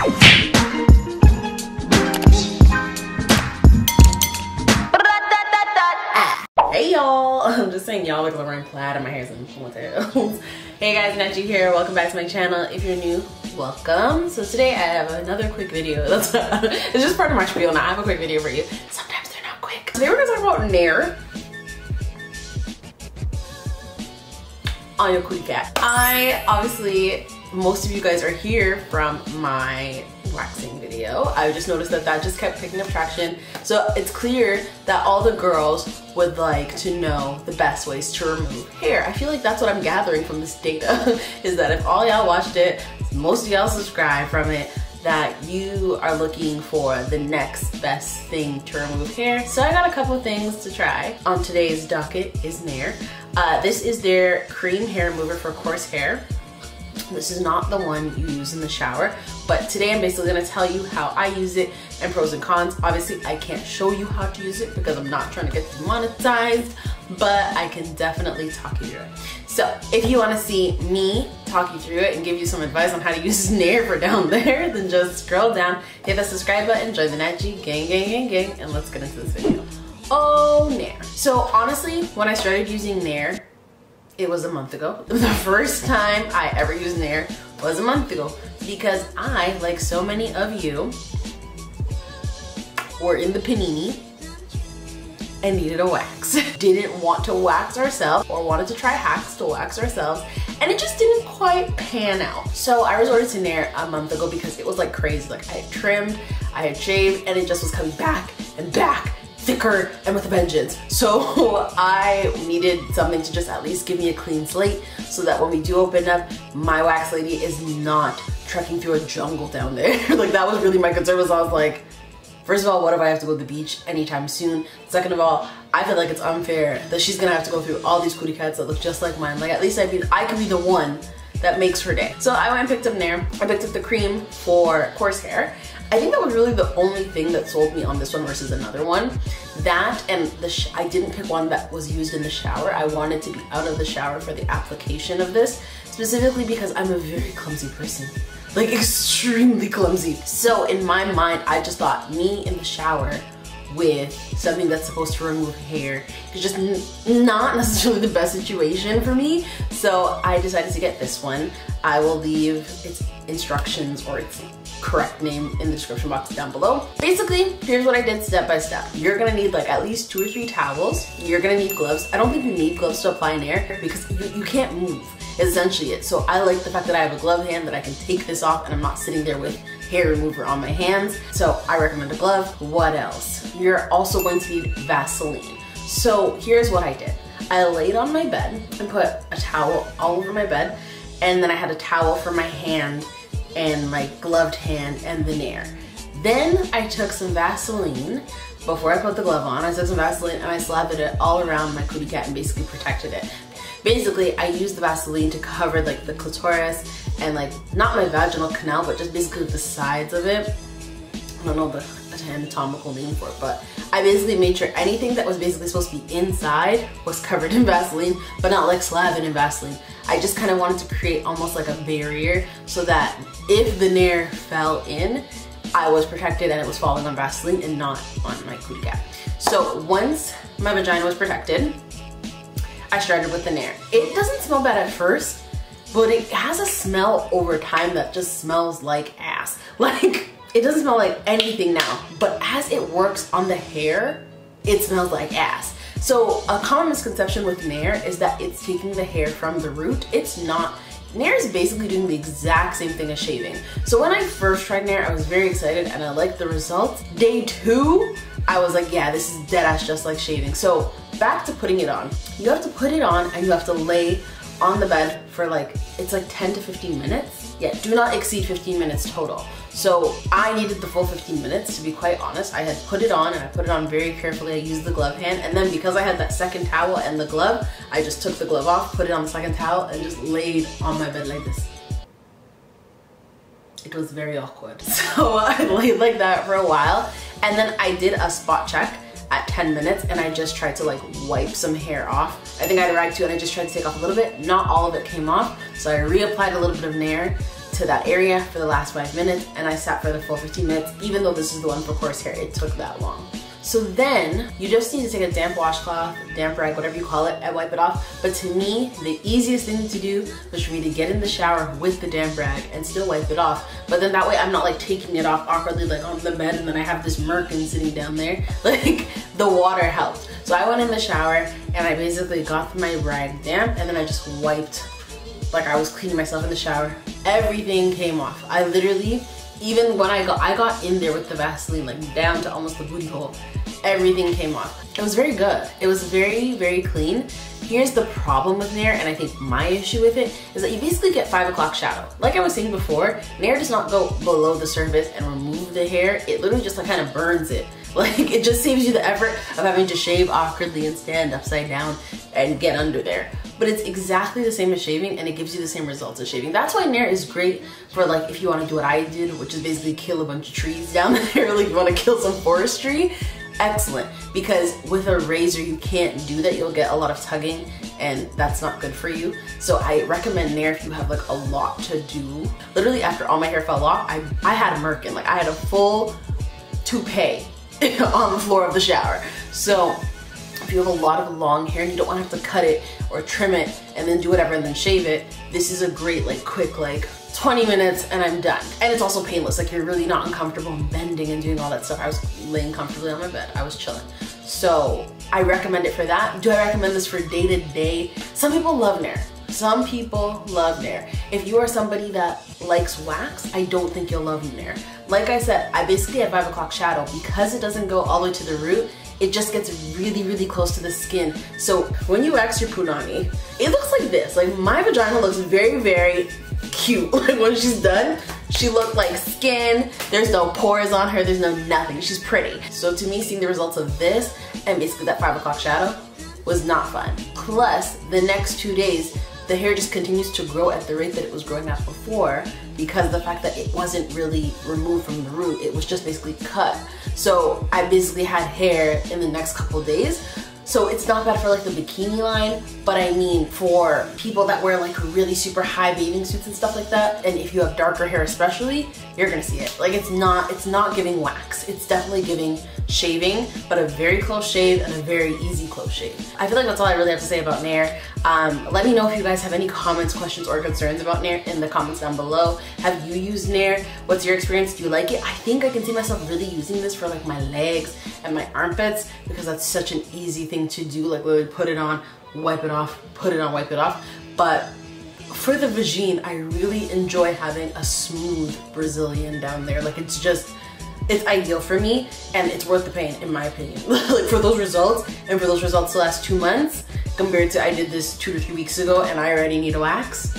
Hey y'all, I'm just saying y'all because I'm wearing plaid and my hair's in ponytails. Hey guys, NATGEE here. Welcome back to my channel. If you're new, welcome. So today I have another quick video. It's just part of my spiel now. I have a quick video for you. Sometimes they're not quick. Today we're gonna talk about NAIR'D on your cootie cat. Obviously, most of you guys are here from my waxing video. I just noticed that just kept picking up traction. So it's clear that all the girls would like to know the best ways to remove hair. I feel like that's what I'm gathering from this data is that if all y'all watched it, most of y'all subscribed from it, that you are looking for the next best thing to remove hair. So I got a couple of things to try. On today's docket is NAIR'D. This is their cream hair remover for coarse hair. This is not the one you use in the shower, but today I'm basically gonna tell you how I use it and pros and cons. Obviously, I can't show you how to use it because I'm not trying to get demonetized, but I can definitely talk you through it. So if you wanna see me talk you through it and give you some advice on how to use NAIR'D for down there, then just scroll down, hit the subscribe button, join the NATGEE gang, and let's get into this video. Oh, NAIR'D. So honestly, when I started using NAIR'D, it was a month ago. The first time I ever used NAIR'D was a month ago because I, like so many of you, were in the panini and needed a wax. Didn't want to wax ourselves or wanted to try hacks to wax ourselves, and it just didn't quite pan out. So I resorted to NAIR'D a month ago because it was like crazy. Like I had trimmed, I had shaved, and it just was coming back and back, thicker and with a vengeance. So I needed something to just at least give me a clean slate so that when we do open up, my wax lady is not trekking through a jungle down there. Like that was really my concern. Was I was like, first of all, what if I have to go to the beach anytime soon? Second of all, I feel like it's unfair that she's gonna have to go through all these cootie cats that look just like mine. Like at least I could be the one that makes her day. So I went and picked up NAIR'D. I picked up the cream for coarse hair. I think that was really the only thing that sold me on this one versus another one. That and I didn't pick one that was used in the shower. I wanted to be out of the shower for the application of this, specifically because I'm a very clumsy person. Like extremely clumsy. So in my mind, I just thought me in the shower with something that's supposed to remove hair is just not necessarily the best situation for me. So I decided to get this one. I will leave its instructions or its correct name in the description box down below. Basically, here's what I did step by step. You're gonna need like at least 2 or 3 towels. You're gonna need gloves. I don't think you need gloves to apply NAIR'D because you can't move, is essentially it. So I like the fact that I have a glove hand, that I can take this off and I'm not sitting there with hair remover on my hands. So I recommend a glove. What else? You're also going to need Vaseline. So here's what I did. I laid on my bed and put a towel all over my bed, and then I had a towel for my hand and my gloved hand and the NAIR'D. Then I took some Vaseline. Before I put the glove on, I took some Vaseline and I slathered it all around my cootie cat and basically protected it. Basically, I used the Vaseline to cover like the clitoris and like, not my vaginal canal, but just basically the sides of it. I don't know the anatomical name for it, but I basically made sure anything that was basically supposed to be inside was covered in Vaseline, but not like slathered in Vaseline. I just kind of wanted to create almost like a barrier so that if the NAIR'D fell in, I was protected and it was falling on Vaseline and not on my cootie cat. So once my vagina was protected, I started with the NAIR'D. It doesn't smell bad at first, but it has a smell over time that just smells like ass. Like, it doesn't smell like anything now, but as it works on the hair, it smells like ass. So a common misconception with NAIR'D is that it's taking the hair from the root. It's not. NAIR'D is basically doing the exact same thing as shaving. So when I first tried NAIR'D, I was very excited and I liked the results. Day 2, I was like, yeah, this is dead ass just like shaving. So back to putting it on. You have to put it on and you have to lay on the bed for like, it's like 10 to 15 minutes. Yeah, do not exceed 15 minutes total. So I needed the full 15 minutes, to be quite honest. I had put it on and I put it on very carefully. I used the glove hand, and then because I had that second towel and the glove, I just took the glove off, put it on the second towel, and just laid on my bed like this. It was very awkward. So I laid like that for a while, and then I did a spot check at 10 minutes and I just tried to like wipe some hair off. I think I had a rag too and I just tried to take off a little bit. Not all of it came off, so I reapplied a little bit of NAIR'D into that area for the last 5 minutes, and I sat for the full 15 minutes, even though this is the one for coarse hair, it took that long. So then you just need to take a damp washcloth, damp rag, whatever you call it, and wipe it off. But to me, the easiest thing to do was for me to get in the shower with the damp rag and still wipe it off. But then that way I'm not like taking it off awkwardly like on the bed and then I have this merkin sitting down there. Like the water helped. So I went in the shower and I basically got my rag damp and then I just wiped like I was cleaning myself in the shower. Everything came off. I literally, even when I got in there with the Vaseline like down to almost the booty hole, everything came off. It was very good. It was very, very clean. Here's the problem with Nair, and I think my issue with it is that you basically get 5 o'clock shadow. Like I was saying before, Nair does not go below the surface and remove the hair. It literally just like kind of burns it. Like it just saves you the effort of having to shave awkwardly and stand upside down and get under there. But it's exactly the same as shaving and it gives you the same results as shaving. That's why Nair is great for like if you want to do what I did, which is basically kill a bunch of trees down there, like you want to kill some forestry. Excellent, because with a razor you can't do that. You'll get a lot of tugging and that's not good for you. So I recommend Nair if you have like a lot to do. Literally after all my hair fell off, I had a merkin, like I had a full toupee on the floor of the shower. So if you have a lot of long hair and you don't want to have to cut it or trim it and then do whatever and then shave it, this is a great like quick like 20 minutes and I'm done. And it's also painless, like you're really not uncomfortable and bending and doing all that stuff. I was laying comfortably on my bed, I was chilling. So I recommend it for that. Do I recommend this for day to day? Some people love Nair. Some people love Nair. If you are somebody that likes wax, I don't think you'll love Nair. Like I said, I basically had 5 o'clock shadow. Because it doesn't go all the way to the root, it just gets really, really close to the skin. So when you wax your punani, it looks like this. Like my vagina looks very, very cute. Like when she's done, she looked like skin. There's no pores on her, there's no nothing. She's pretty. So to me, seeing the results of this and basically that 5 o'clock shadow was not fun. Plus, the next 2 days, the hair just continues to grow at the rate that it was growing at before because of the fact that it wasn't really removed from the root, it was just basically cut. So I basically had hair in the next couple days. So it's not bad for like the bikini line, but I mean for people that wear like really super high bathing suits and stuff like that, and if you have darker hair especially, you're gonna see it. Like it's not giving wax. It's definitely giving shaving, but a very close shave and a very easy close shave. I feel like that's all I really have to say about Nair. Let me know if you guys have any comments, questions, or concerns about Nair in the comments down below. Have you used Nair? What's your experience? Do you like it? I think I can see myself really using this for like my legs and my armpits because that's such an easy thing to do. Like we would put it on, wipe it off, put it on, wipe it off. But for the vagine, I really enjoy having a smooth Brazilian down there. Like it's ideal for me and it's worth the pain in my opinion. Like for those results and for those results the last 2 months compared to I did this 2 to 3 weeks ago and I already need a wax.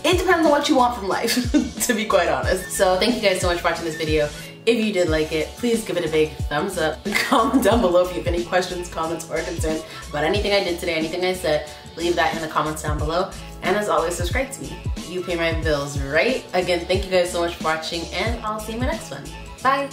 It depends on what you want from life, to be quite honest. So thank you guys so much for watching this video. If you did like it, please give it a big thumbs up. Comment down below if you have any questions, comments, or concerns about anything I did today, anything I said. Leave that in the comments down below. And as always, subscribe to me. You pay my bills, right? Again, thank you guys so much for watching and I'll see you in my next one. Bye.